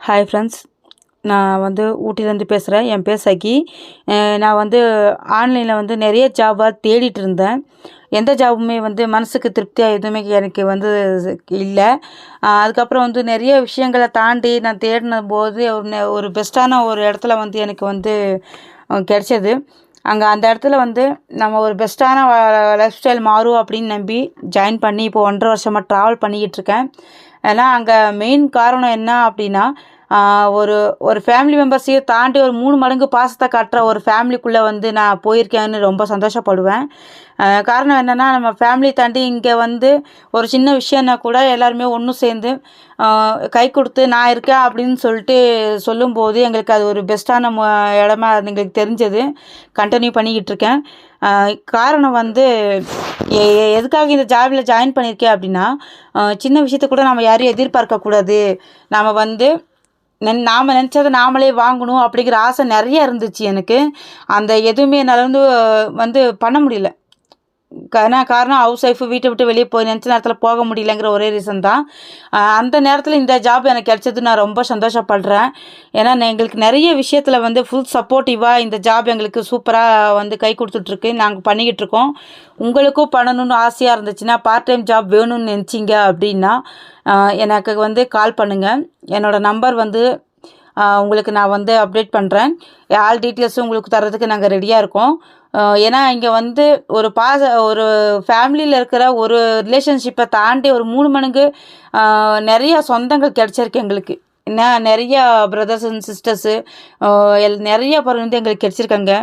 Hi friends, நான் வந்து ஊட்டியிலேருந்து பேசுகிறேன். என் பேர் சகி. நான் வந்து ஆன்லைனில் வந்து நிறைய ஜாபாக தேடிட்டு இருந்தேன். எந்த ஜாபுமே வந்து மனசுக்கு திருப்தியாக எதுவுமே எனக்கு வந்து இல்லை. அதுக்கப்புறம் வந்து நிறைய விஷயங்களை தாண்டி நான் தேடின போது ஒரு பெஸ்ட்டான ஒரு இடத்துல வந்து எனக்கு வந்து கிடைச்சது. அந்த இடத்துல வந்து நம்ம ஒரு பெஸ்ட்டான லைஃப் ஸ்டைல் மாறும் அப்படின்னு நம்பி ஜாயின் பண்ணி இப்போ 1.5 வருஷமாக ட்ராவல் பண்ணிக்கிட்டு இருக்கேன். ஏன்னா அங்கே மெயின் காரணம் என்ன அப்படின்னா, ஒரு ஒரு ஃபேமிலி மெம்பர்ஸையும் தாண்டி ஒரு 3 மடங்கு பாசத்தை காட்டுற ஒரு ஃபேமிலிக்குள்ளே வந்து நான் போயிருக்கேன்னு ரொம்ப சந்தோஷப்படுவேன். காரணம் என்னென்னா, நம்ம ஃபேமிலி தாண்டி இங்கே வந்து ஒரு சின்ன விஷயம்னா கூட எல்லாருமே ஒன்று சேர்ந்து கை கொடுத்து நான் இருக்கேன் அப்படின்னு சொல்லிட்டு சொல்லும்போது எங்களுக்கு அது ஒரு பெஸ்ட்டான இடமா அது எங்களுக்கு தெரிஞ்சது. கண்டினியூ பண்ணிக்கிட்டு இருக்கேன். காரணம் வந்து எதுக்காக இந்த ஜாபில் ஜாயின் பண்ணியிருக்கேன் அப்படின்னா, சின்ன விஷயத்த கூட நம்ம யாரையும் எதிர்பார்க்கக்கூடாது. நம்ம வந்து நாம் நினச்சத நாமளே வாங்கணும் அப்படிங்கிற ஆசை நிறைய இருந்துச்சு எனக்கு. அந்த எதுவுமே என்னால் வந்து பண்ண முடியல. காரணம் ஹவுஸ் ஒய்ஃபு, வீட்டை விட்டு வெளியே போய் நினச்ச நேரத்தில் போக முடியலங்கிற ஒரே ரீசன் தான். அந்த நேரத்தில் இந்த ஜாப் எனக்கு கிடைச்சது நான் ரொம்ப சந்தோஷப்படுறேன். ஏன்னா எங்களுக்கு நிறைய விஷயத்தில் வந்து ஃபுல் சப்போர்ட்டிவாக இந்த ஜாப் எங்களுக்கு சூப்பராக வந்து கை கொடுத்துட்ருக்கு. நாங்கள் பண்ணிக்கிட்டு இருக்கோம். உங்களுக்கும் பண்ணணும்னு ஆசையாக இருந்துச்சுன்னா, பார்ட் டைம் ஜாப் வேணும்னு நினச்சிங்க அப்படின்னா எனக்கு வந்து கால் பண்ணுங்கள். என்னோடய நம்பர் வந்து உங்களுக்கு நான் வந்து அப்டேட் பண்ணுறேன். ஆல் டீட்டெயில்ஸும் உங்களுக்கு தர்றதுக்கு நாங்கள் ரெடியாக இருக்கோம். ஏன்னா இங்கே வந்து ஒரு ஃபேமிலியில் இருக்கிற ஒரு ரிலேஷன்ஷிப்பை தாண்டி ஒரு 3 மடங்கு நிறையா சொந்தங்கள் கிடச்சிருக்கு எங்களுக்கு. நிறையா பிரதர்ஸ் அண்ட் சிஸ்டர்ஸு நிறைய பேர் வந்து எங்களுக்கு கிடச்சிருக்காங்க.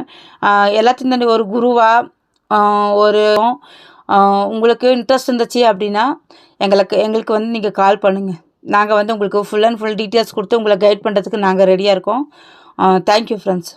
எல்லாத்தையும் தாண்டி ஒரு குருவாக உங்களுக்கு இன்ட்ரெஸ்ட் இருந்துச்சு அப்படின்னா எங்களுக்கு வந்து நீங்கள் கால் பண்ணுங்கள். நாங்கள் வந்து உங்களுக்கு ஃபுல் அண்ட் ஃபுல் டீட்டெயில்ஸ் கொடுத்து உங்களை கைட் பண்ணுறதுக்கு நாங்கள் ரெடியாக இருக்கோம். Thank you friends.